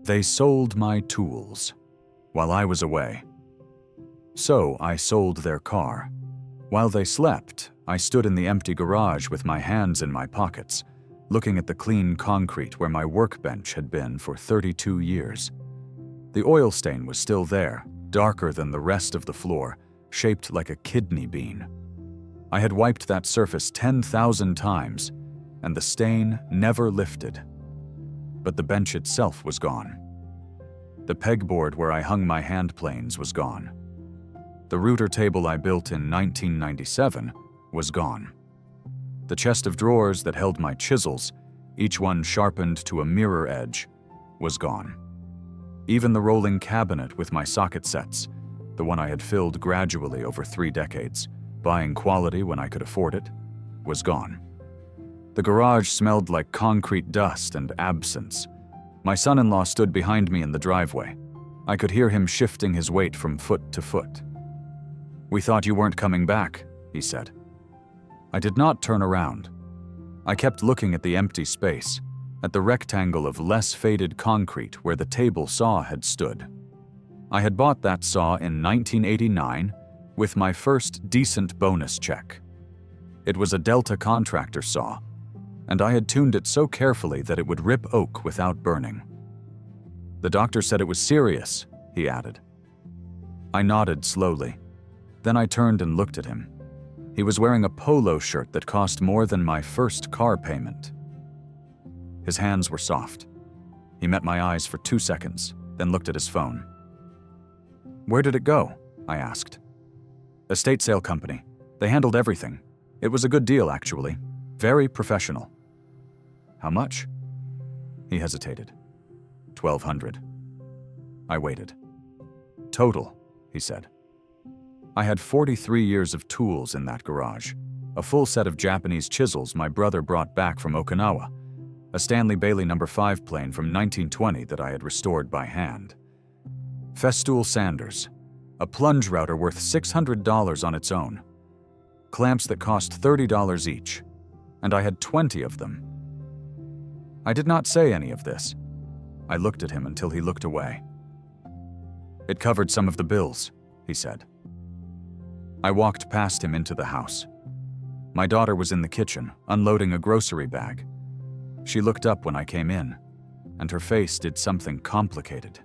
They sold my tools while I was away. So I sold their car. While they slept, I stood in the empty garage with my hands in my pockets, looking at the clean concrete where my workbench had been for 32 years. The oil stain was still there, darker than the rest of the floor, shaped like a kidney bean. I had wiped that surface 10,000 times, and the stain never lifted. But the bench itself was gone. The pegboard where I hung my hand planes was gone. The router table I built in 1997 was gone. The chest of drawers that held my chisels, each one sharpened to a mirror edge, was gone. Even the rolling cabinet with my socket sets, the one I had filled gradually over 3 decades, buying quality when I could afford it, was gone. The garage smelled like concrete dust and absence. My son-in-law stood behind me in the driveway. I could hear him shifting his weight from foot to foot. "We thought you weren't coming back," he said. I did not turn around. I kept looking at the empty space, at the rectangle of less faded concrete where the table saw had stood. I had bought that saw in 1989 with my first decent bonus check. It was a Delta contractor saw, and I had tuned it so carefully that it would rip oak without burning. "The doctor said it was serious," he added. I nodded slowly. Then I turned and looked at him. He was wearing a polo shirt that cost more than my first car payment. His hands were soft. He met my eyes for 2 seconds, then looked at his phone. "Where did it go?" I asked. "Estate sale company. They handled everything. It was a good deal, actually. Very professional." "How much?" He hesitated. $1,200. I waited. "Total," he said. I had 43 years of tools in that garage, a full set of Japanese chisels my brother brought back from Okinawa, a Stanley Bailey No. 5 plane from 1920 that I had restored by hand, Festool sanders, a plunge router worth $600 on its own, clamps that cost $30 each, and I had 20 of them. I did not say any of this. I looked at him until he looked away. "It covered some of the bills," he said. I walked past him into the house. My daughter was in the kitchen, unloading a grocery bag. She looked up when I came in, and her face did something complicated.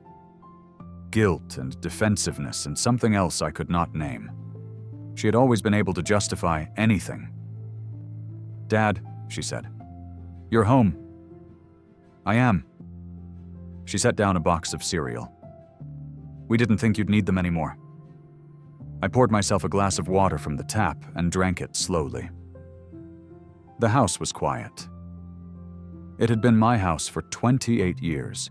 Guilt and defensiveness and something else I could not name. She had always been able to justify anything. "Dad," she said, "you're home." "I am." She set down a box of cereal. "We didn't think you'd need them anymore." I poured myself a glass of water from the tap and drank it slowly. The house was quiet. It had been my house for 28 years,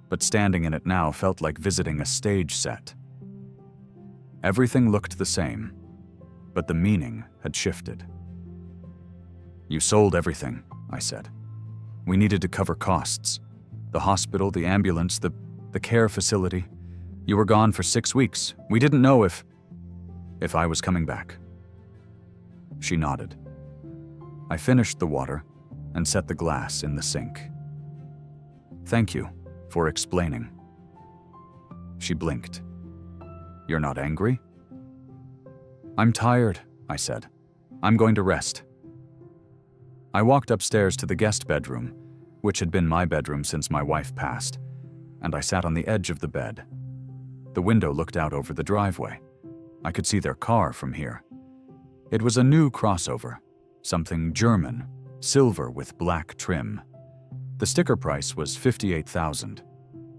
but standing in it now felt like visiting a stage set. Everything looked the same, but the meaning had shifted. "You sold everything," I said. "We needed to cover costs. The hospital, the ambulance, the care facility. You were gone for 6 weeks. We didn't know if I was coming back." She nodded. I finished the water and set the glass in the sink. "Thank you for explaining." She blinked. "You're not angry?" "I'm tired," I said. "I'm going to rest." I walked upstairs to the guest bedroom, which had been my bedroom since my wife passed, and I sat on the edge of the bed. The window looked out over the driveway. I could see their car from here. It was a new crossover, something German, silver with black trim. The sticker price was $58,000.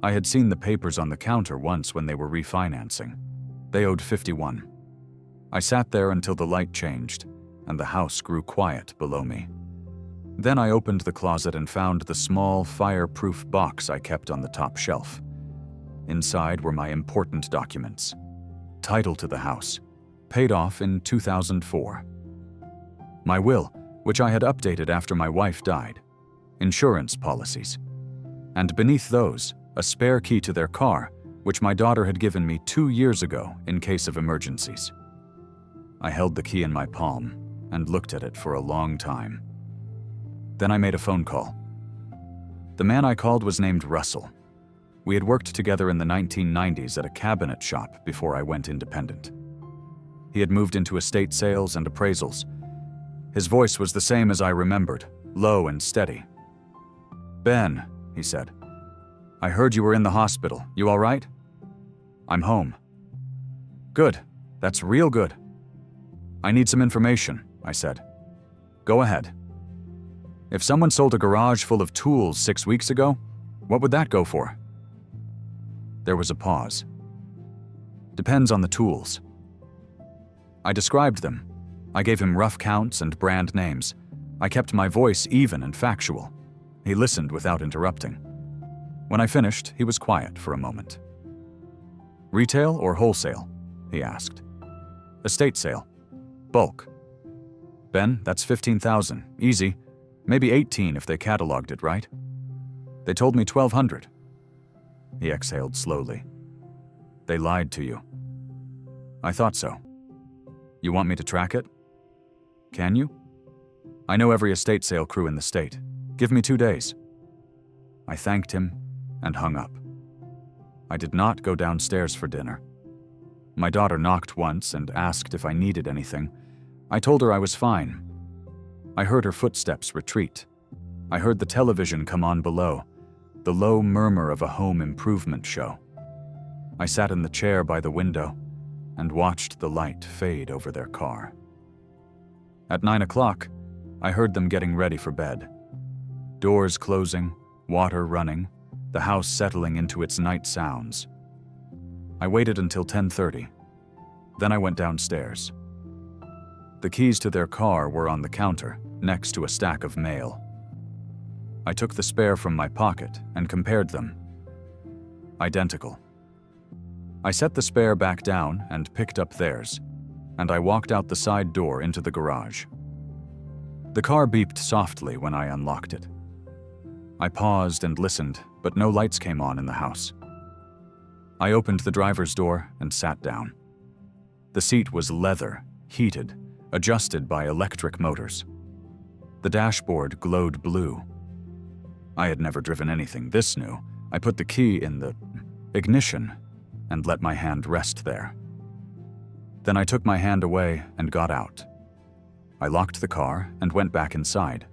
I had seen the papers on the counter once when they were refinancing. They owed $51,000. I sat there until the light changed, and the house grew quiet below me. Then I opened the closet and found the small, fireproof box I kept on the top shelf. Inside were my important documents. Title to the house, paid off in 2004. My will, which I had updated after my wife died. Insurance policies. And beneath those, a spare key to their car, which my daughter had given me 2 years ago in case of emergencies. I held the key in my palm and looked at it for a long time. Then I made a phone call. The man I called was named Russell. We had worked together in the 1990s at a cabinet shop before I went independent. He had moved into estate sales and appraisals. His voice was the same as I remembered, low and steady. "Ben," he said, "I heard you were in the hospital. You all right?" "I'm home." "Good. That's real good." "I need some information," I said. "Go ahead." "If someone sold a garage full of tools 6 weeks ago, what would that go for?" There was a pause. "Depends on the tools." I described them. I gave him rough counts and brand names. I kept my voice even and factual. He listened without interrupting. When I finished, he was quiet for a moment. "Retail or wholesale?" he asked. "Estate sale. Bulk." "Ben, that's 15,000. Easy. Maybe 18 if they cataloged it, right?" "They told me 1,200. He exhaled slowly. "They lied to you." "I thought so." "You want me to track it?" "Can you?" "I know every estate sale crew in the state. Give me 2 days." I thanked him and hung up. I did not go downstairs for dinner. My daughter knocked once and asked if I needed anything. I told her I was fine. I heard her footsteps retreat. I heard the television come on below, the low murmur of a home improvement show. I sat in the chair by the window and watched the light fade over their car. At 9 o'clock, I heard them getting ready for bed. Doors closing, water running, the house settling into its night sounds. I waited until 10:30. Then I went downstairs. The keys to their car were on the counter, next to a stack of mail. I took the spare from my pocket and compared them. Identical. I set the spare back down and picked up theirs, and I walked out the side door into the garage. The car beeped softly when I unlocked it. I paused and listened, but no lights came on in the house. I opened the driver's door and sat down. The seat was leather, heated, adjusted by electric motors. The dashboard glowed blue. I had never driven anything this new. I put the key in the ignition and let my hand rest there. Then I took my hand away and got out. I locked the car and went back inside.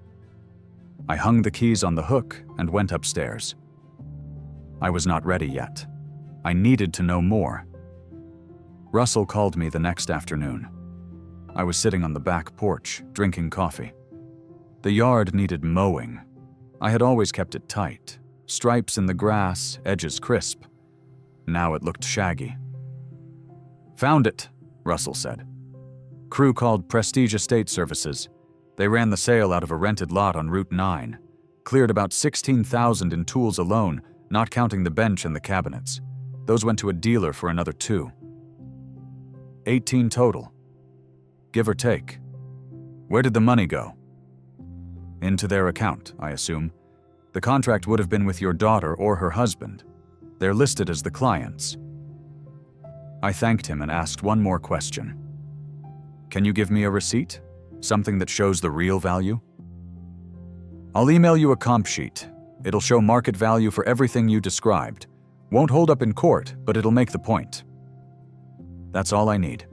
I hung the keys on the hook and went upstairs. I was not ready yet. I needed to know more. Russell called me the next afternoon. I was sitting on the back porch, drinking coffee. The yard needed mowing. I had always kept it tight, stripes in the grass, edges crisp. Now it looked shaggy. "Found it," Russell said. "Crew called Prestige Estate Services. They ran the sale out of a rented lot on Route 9. Cleared about 16,000 in tools alone, not counting the bench and the cabinets. Those went to a dealer for another 2. 18 total. Give or take. Where did the money go?" "Into their account, I assume. The contract would have been with your daughter or her husband. They're listed as the clients." I thanked him and asked one more question. "Can you give me a receipt? Something that shows the real value?" "I'll email you a comp sheet. It'll show market value for everything you described. Won't hold up in court, but it'll make the point." That's all I need.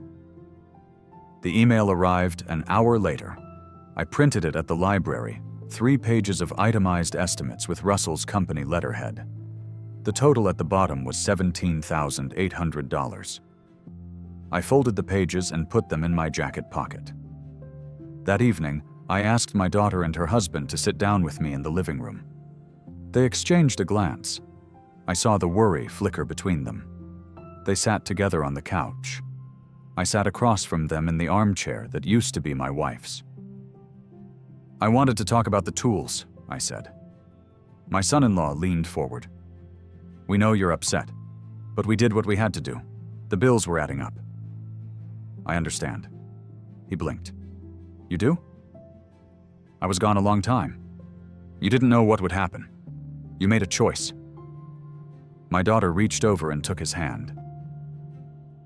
The email arrived an hour later. I printed it at the library, 3 pages of itemized estimates with Russell's company letterhead. The total at the bottom was $17,800. I folded the pages and put them in my jacket pocket. That evening, I asked my daughter and her husband to sit down with me in the living room. They exchanged a glance. I saw the worry flicker between them. They sat together on the couch. I sat across from them in the armchair that used to be my wife's. "I wanted to talk about the tools," I said. My son-in-law leaned forward. "We know you're upset, but we did what we had to do. The bills were adding up." "I understand." He blinked. "You do?" "I was gone a long time. You didn't know what would happen. You made a choice." My daughter reached over and took his hand.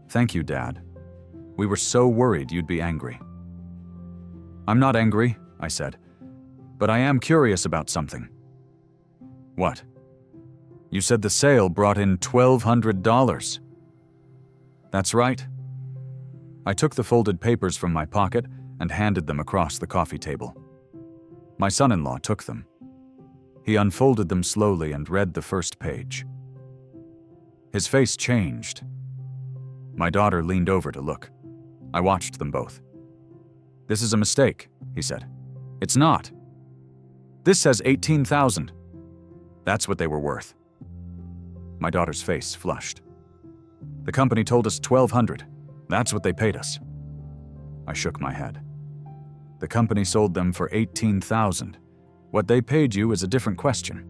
"Thank you, Dad. We were so worried you'd be angry." "I'm not angry," I said, "but I am curious about something." "What?" You said the sale brought in $1,200. That's right. I took the folded papers from my pocket and handed them across the coffee table. My son-in-law took them. He unfolded them slowly and read the first page. His face changed. My daughter leaned over to look. I watched them both. This is a mistake, he said. It's not. This says $18,000. That's what they were worth. My daughter's face flushed. The company told us $1,200. That's what they paid us. I shook my head. The company sold them for $18,000. What they paid you is a different question.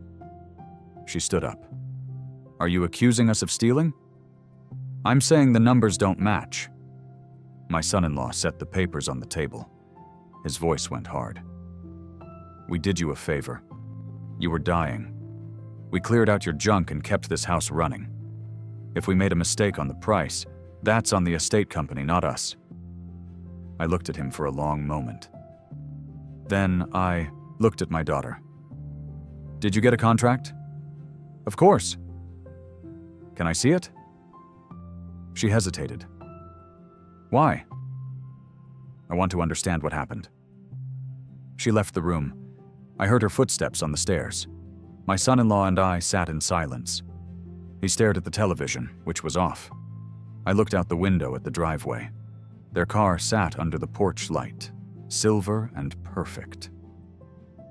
She stood up. Are you accusing us of stealing? I'm saying the numbers don't match. My son-in-law set the papers on the table. His voice went hard. We did you a favor. You were dying. We cleared out your junk and kept this house running. If we made a mistake on the price, that's on the estate company, not us. I looked at him for a long moment. Then I looked at my daughter. Did you get a contract? Of course. Can I see it? She hesitated. Why? I want to understand what happened. She left the room. I heard her footsteps on the stairs. My son-in-law and I sat in silence. He stared at the television, which was off. I looked out the window at the driveway. Their car sat under the porch light, silver and perfect.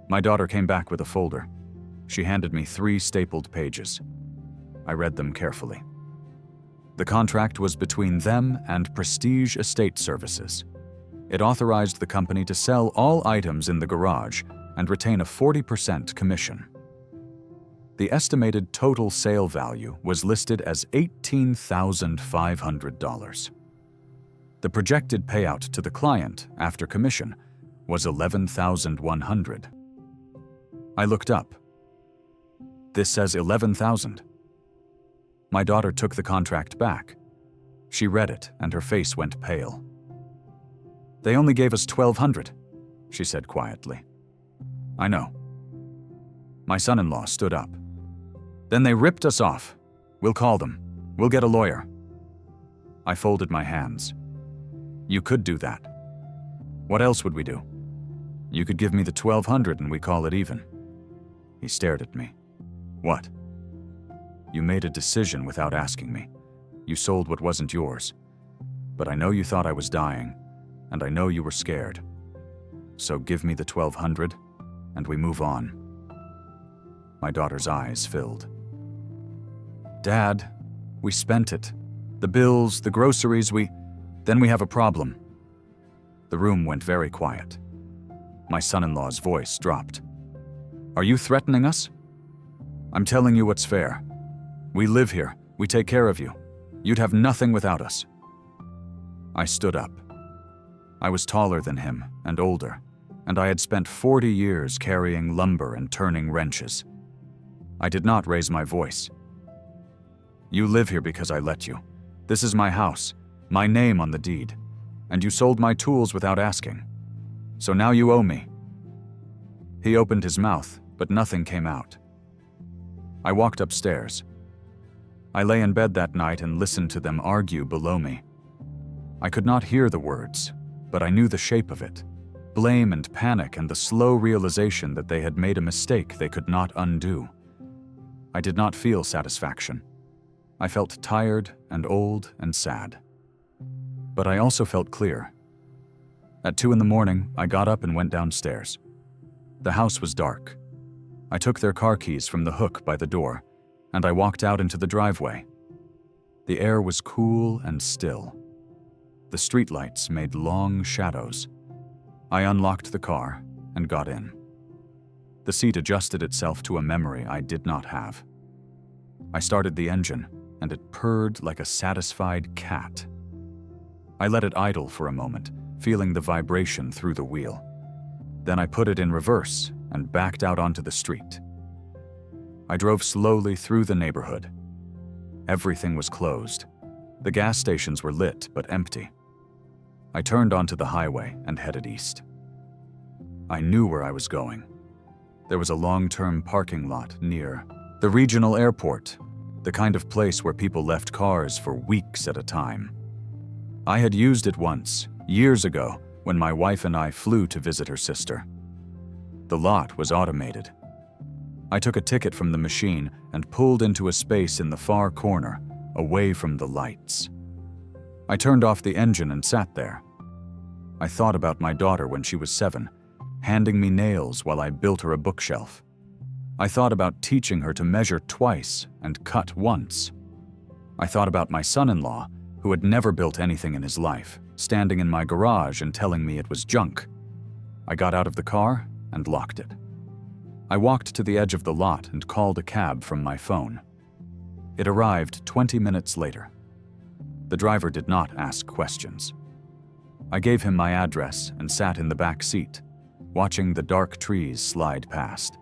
My daughter came back with a folder. She handed me 3 stapled pages. I read them carefully. The contract was between them and Prestige Estate Services. It authorized the company to sell all items in the garage and retain a 40% commission. The estimated total sale value was listed as $18,500. The projected payout to the client after commission was $11,100. I looked up. This says $11,000. My daughter took the contract back. She read it and her face went pale. They only gave us $1,200, she said quietly. I know. My son-in-law stood up. Then they ripped us off. We'll call them. We'll get a lawyer. I folded my hands. You could do that. What else would we do? You could give me the $1,200 and we call it even. He stared at me. What? You made a decision without asking me. You sold what wasn't yours. But I know you thought I was dying, and I know you were scared. So give me the $1,200, and we move on. My daughter's eyes filled. Dad, we spent it. The bills, the groceries, then we have a problem. The room went very quiet. My son-in-law's voice dropped. Are you threatening us? I'm telling you what's fair. We live here. We take care of you. You'd have nothing without us. I stood up. I was taller than him and older, and I had spent 40 years carrying lumber and turning wrenches. I did not raise my voice. You live here because I let you. This is my house, my name on the deed, and you sold my tools without asking. So now you owe me. He opened his mouth, but nothing came out. I walked upstairs. I lay in bed that night and listened to them argue below me. I could not hear the words, but I knew the shape of it. Blame and panic and the slow realization that they had made a mistake they could not undo. I did not feel satisfaction. I felt tired and old and sad. But I also felt clear. At 2 a.m, I got up and went downstairs. The house was dark. I took their car keys from the hook by the door, and I walked out into the driveway. The air was cool and still. The streetlights made long shadows. I unlocked the car and got in. The seat adjusted itself to a memory I did not have. I started the engine, and it purred like a satisfied cat. I let it idle for a moment, feeling the vibration through the wheel. Then I put it in reverse and backed out onto the street. I drove slowly through the neighborhood. Everything was closed. The gas stations were lit but empty. I turned onto the highway and headed east. I knew where I was going. There was a long-term parking lot near The regional airport, the kind of place where people left cars for weeks at a time. I had used it once, years ago, when my wife and I flew to visit her sister. The lot was automated. I took a ticket from the machine and pulled into a space in the far corner, away from the lights. I turned off the engine and sat there. I thought about my daughter when she was 7, handing me nails while I built her a bookshelf. I thought about teaching her to measure twice and cut once. I thought about my son-in-law, who had never built anything in his life, standing in my garage and telling me it was junk. I got out of the car and locked it. I walked to the edge of the lot and called a cab from my phone. It arrived 20 minutes later. The driver did not ask questions. I gave him my address and sat in the back seat, watching the dark trees slide past.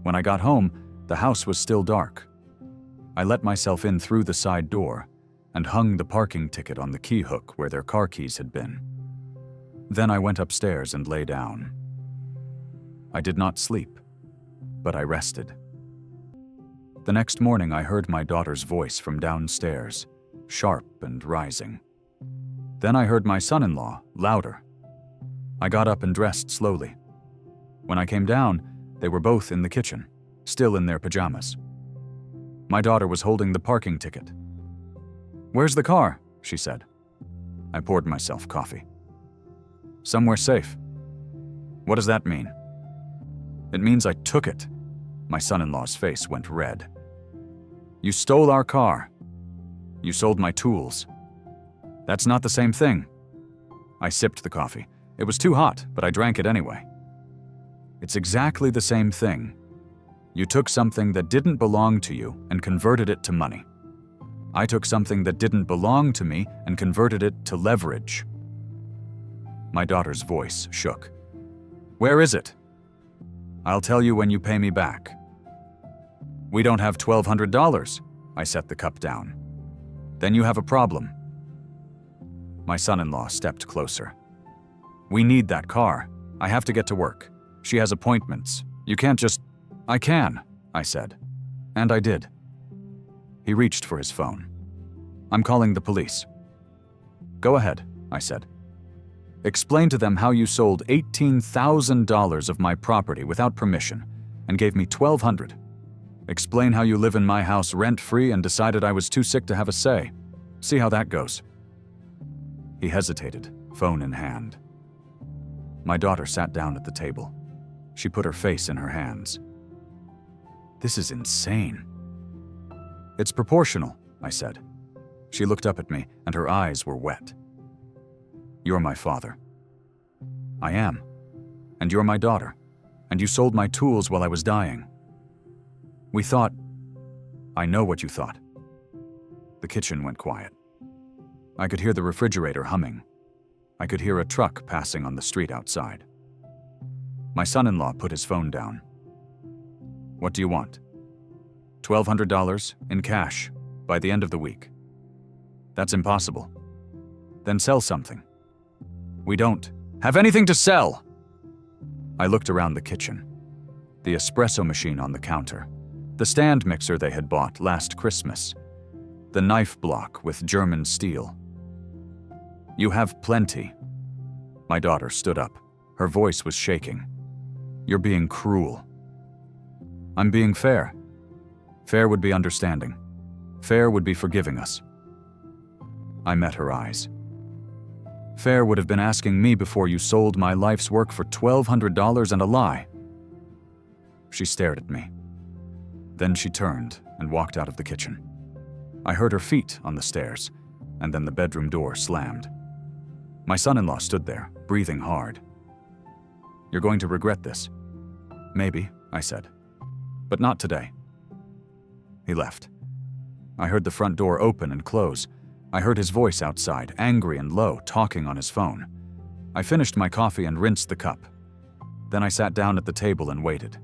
When I got home, the house was still dark. I let myself in through the side door and hung the parking ticket on the key hook where their car keys had been. Then I went upstairs and lay down. I did not sleep, but I rested. The next morning I heard my daughter's voice from downstairs, sharp and rising. Then I heard my son-in-law, louder. I got up and dressed slowly. When I came down, they were both in the kitchen, still in their pajamas. My daughter was holding the parking ticket. "Where's the car?" she said. I poured myself coffee. "Somewhere safe." "What does that mean?" "It means I took it." My son-in-law's face went red. "You stole our car. You sold my tools. That's not the same thing." I sipped the coffee. It was too hot, but I drank it anyway. "It's exactly the same thing. You took something that didn't belong to you and converted it to money. I took something that didn't belong to me and converted it to leverage." My daughter's voice shook. "Where is it?" "I'll tell you when you pay me back." "We don't have $1,200. I set the cup down. "Then you have a problem." My son-in-law stepped closer. "We need that car. I have to get to work. She has appointments. You can't just—" "I can," I said. And I did. He reached for his phone. "I'm calling the police." "Go ahead," I said. "Explain to them how you sold $18,000 of my property without permission and gave me $1,200. Explain how you live in my house rent-free and decided I was too sick to have a say. See how that goes." He hesitated, phone in hand. My daughter sat down at the table. She put her face in her hands. "This is insane." "It's proportional," I said. She looked up at me, and her eyes were wet. "You're my father." "I am. And you're my daughter. And you sold my tools while I was dying." "We thought—" "I know what you thought." The kitchen went quiet. I could hear the refrigerator humming. I could hear a truck passing on the street outside. My son-in-law put his phone down. "What do you want?" $1,200 in cash by the end of the week." "That's impossible." "Then sell something." "We don't have anything to sell." I looked around the kitchen. The espresso machine on the counter. The stand mixer they had bought last Christmas. The knife block with German steel. "You have plenty." My daughter stood up. Her voice was shaking. "You're being cruel." "I'm being fair. Fair would be understanding. Fair would be forgiving us." I met her eyes. "Fair would have been asking me before you sold my life's work for $1,200 and a lie." She stared at me. Then she turned and walked out of the kitchen. I heard her feet on the stairs, and then the bedroom door slammed. My son-in-law stood there, breathing hard. "You're going to regret this." "Maybe," I said. "But not today." He left. I heard the front door open and close. I heard his voice outside, angry and low, talking on his phone. I finished my coffee and rinsed the cup. Then I sat down at the table and waited.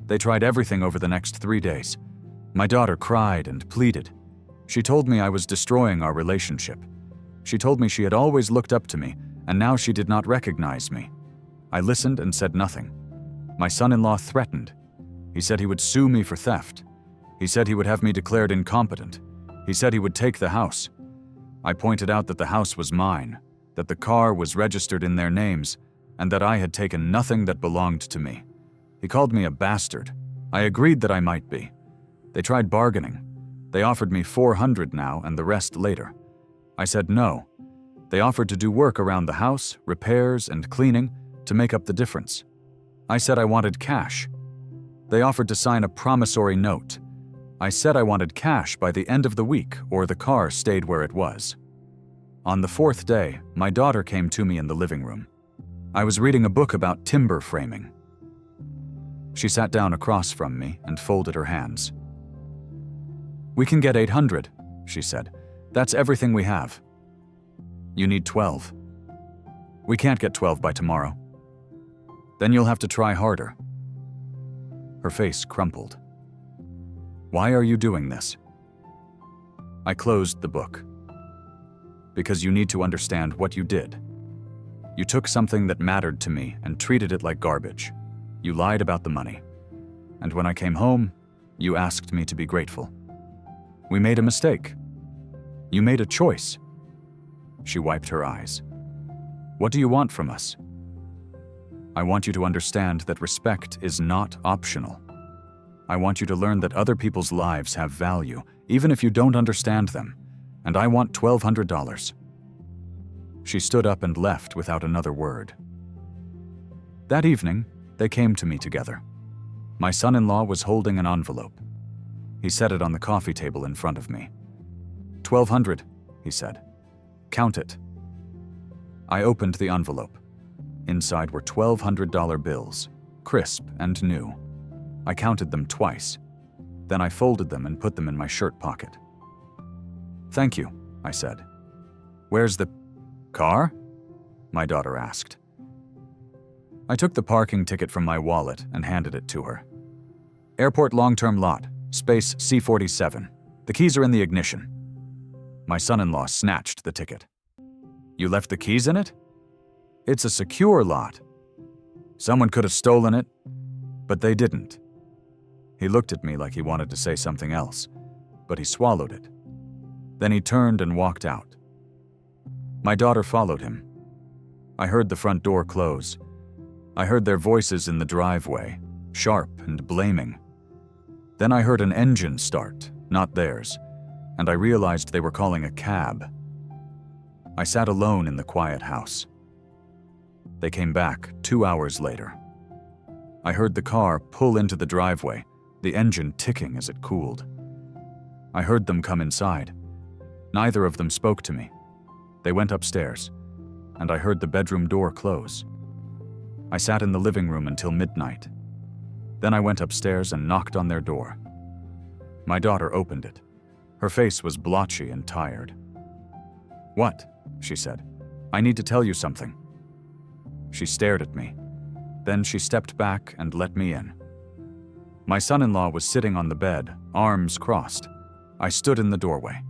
They tried everything over the next 3 days. My daughter cried and pleaded. She told me I was destroying our relationship. She told me she had always looked up to me, and now she did not recognize me. I listened and said nothing. My son-in-law threatened. He said he would sue me for theft. He said he would have me declared incompetent. He said he would take the house. I pointed out that the house was mine, that the car was registered in their names, and that I had taken nothing that belonged to me. He called me a bastard. I agreed that I might be. They tried bargaining. They offered me $400 now and the rest later. I said no. They offered to do work around the house, repairs and cleaning, to make up the difference. I said I wanted cash. They offered to sign a promissory note. I said I wanted cash by the end of the week or the car stayed where it was. On the fourth day, my daughter came to me in the living room. I was reading a book about timber framing. She sat down across from me and folded her hands. "We can get 800, she said. "That's everything we have." "You need 12. "We can't get 12 by tomorrow." "Then you'll have to try harder." Her face crumpled. "Why are you doing this?" I closed the book. "Because you need to understand what you did. You took something that mattered to me and treated it like garbage. You lied about the money. And when I came home, you asked me to be grateful. We made a mistake. You made a choice." She wiped her eyes. "What do you want from us?" "I want you to understand that respect is not optional. I want you to learn that other people's lives have value, even if you don't understand them, and I want $1,200. She stood up and left without another word. That evening, they came to me together. My son-in-law was holding an envelope. He set it on the coffee table in front of me. $1,200, he said. "Count it." I opened the envelope. Inside were $1,200 bills, crisp and new. I counted them twice. Then I folded them and put them in my shirt pocket. "Thank you," I said. "Where's the car?" my daughter asked. I took the parking ticket from my wallet and handed it to her. "Airport long-term lot, space C47. The keys are in the ignition." My son-in-law snatched the ticket. "You left the keys in it?" "It's a secure lot. Someone could have stolen it, but they didn't." He looked at me like he wanted to say something else, but he swallowed it. Then he turned and walked out. My daughter followed him. I heard the front door close. I heard their voices in the driveway, sharp and blaming. Then I heard an engine start, not theirs, and I realized they were calling a cab. I sat alone in the quiet house. They came back 2 hours later. I heard the car pull into the driveway, the engine ticking as it cooled. I heard them come inside. Neither of them spoke to me. They went upstairs, and I heard the bedroom door close. I sat in the living room until midnight. Then I went upstairs and knocked on their door. My daughter opened it. Her face was blotchy and tired. "What?" she said. "I need to tell you something." She stared at me. Then she stepped back and let me in. My son-in-law was sitting on the bed, arms crossed. I stood in the doorway.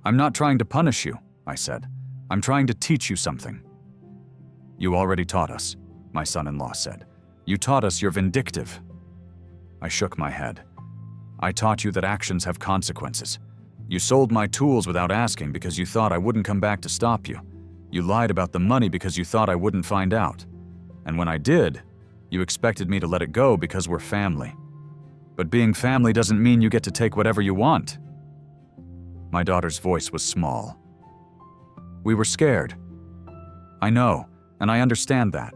"I'm not trying to punish you," I said. "I'm trying to teach you something." "You already taught us," my son-in-law said. "You taught us you're vindictive." I shook my head. "I taught you that actions have consequences. You sold my tools without asking because you thought I wouldn't come back to stop you. You lied about the money because you thought I wouldn't find out. And when I did, you expected me to let it go because we're family. But being family doesn't mean you get to take whatever you want." My daughter's voice was small. "We were scared. I know, and I understand that.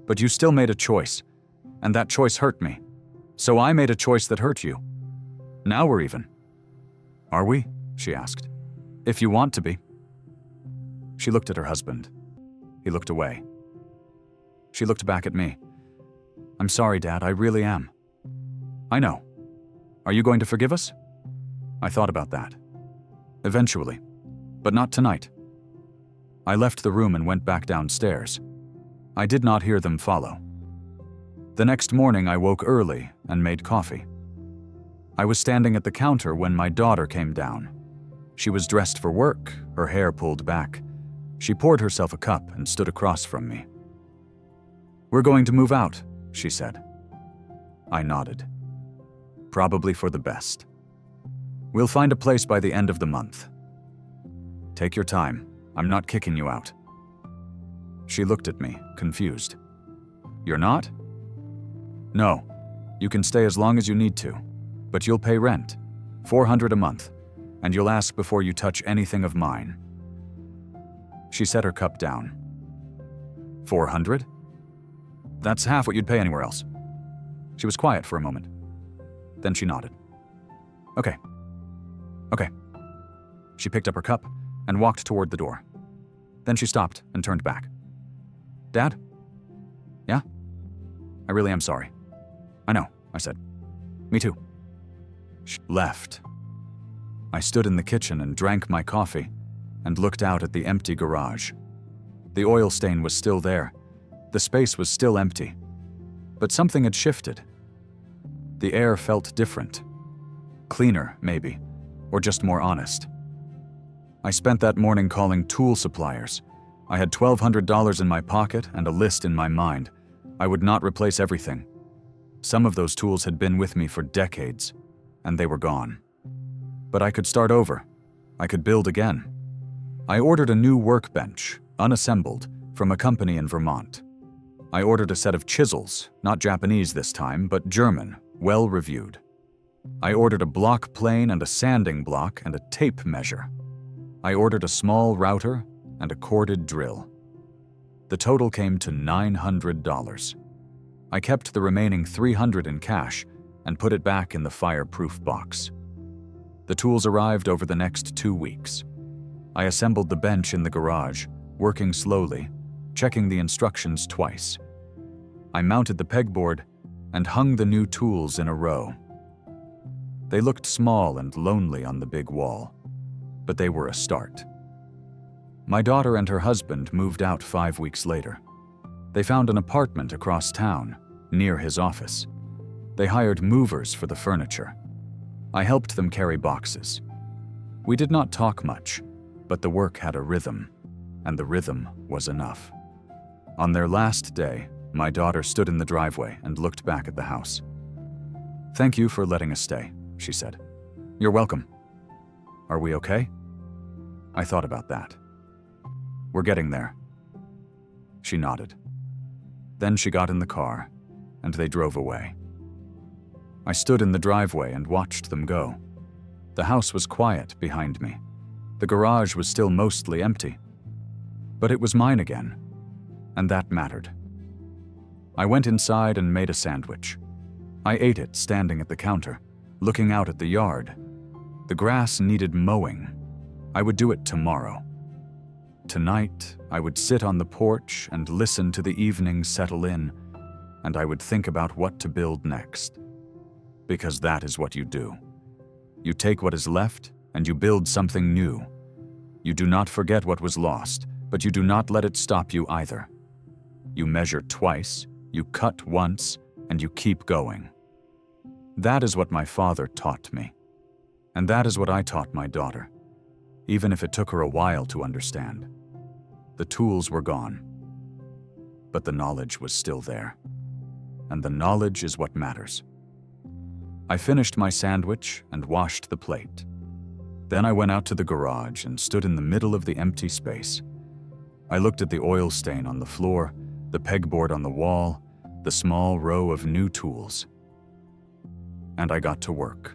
But you still made a choice, and that choice hurt me. So I made a choice that hurt you. Now we're even." "Are we?" she asked. "If you want to be." She looked at her husband. He looked away. She looked back at me. "I'm sorry, Dad, I really am." "I know. Are you going to forgive us?" I thought about that. "Eventually, but not tonight." I left the room and went back downstairs. I did not hear them follow. The next morning I woke early and made coffee. I was standing at the counter when my daughter came down. She was dressed for work, her hair pulled back. She poured herself a cup and stood across from me. "We're going to move out," she said. I nodded. Probably for the best. We'll find a place by the end of the month. Take your time. I'm not kicking you out. She looked at me, confused. You're not? No. You can stay as long as you need to, but you'll pay rent, $400 a month, and you'll ask before you touch anything of mine. She set her cup down. $400? That's half what you'd pay anywhere else. She was quiet for a moment. Then she nodded. Okay. She picked up her cup and walked toward the door. Then she stopped and turned back. Dad? Yeah? I really am sorry. I know, I said. Me too. She left. I stood in the kitchen and drank my coffee and looked out at the empty garage. The oil stain was still there. The space was still empty. But something had shifted. The air felt different. Cleaner, maybe, or just more honest. I spent that morning calling tool suppliers. I had $1,200 in my pocket and a list in my mind. I would not replace everything. Some of those tools had been with me for decades, and they were gone. But I could start over. I could build again. I ordered a new workbench, unassembled, from a company in Vermont. I ordered a set of chisels, not Japanese this time, but German, well-reviewed. I ordered a block plane and a sanding block and a tape measure. I ordered a small router and a corded drill. The total came to $900. I kept the remaining $300 in cash and put it back in the fireproof box. The tools arrived over the next 2 weeks. I assembled the bench in the garage, working slowly, checking the instructions twice. I mounted the pegboard and hung the new tools in a row. They looked small and lonely on the big wall, but they were a start. My daughter and her husband moved out 5 weeks later. They found an apartment across town, near his office. They hired movers for the furniture. I helped them carry boxes. We did not talk much, but the work had a rhythm, and the rhythm was enough. On their last day, my daughter stood in the driveway and looked back at the house. "Thank you for letting us stay," she said. "You're welcome. Are we okay?" I thought about that. "We're getting there." She nodded. Then she got in the car, and they drove away. I stood in the driveway and watched them go. The house was quiet behind me. The garage was still mostly empty. But it was mine again, and that mattered. I went inside and made a sandwich. I ate it standing at the counter, looking out at the yard. The grass needed mowing. I would do it tomorrow. Tonight, I would sit on the porch and listen to the evening settle in, and I would think about what to build next. Because that is what you do. You take what is left and you build something new. You do not forget what was lost, but you do not let it stop you either. You measure twice, you cut once, and you keep going. That is what my father taught me. And that is what I taught my daughter, even if it took her a while to understand. The tools were gone, but the knowledge was still there. And the knowledge is what matters. I finished my sandwich and washed the plate. Then I went out to the garage and stood in the middle of the empty space. I looked at the oil stain on the floor, the pegboard on the wall, the small row of new tools. And I got to work.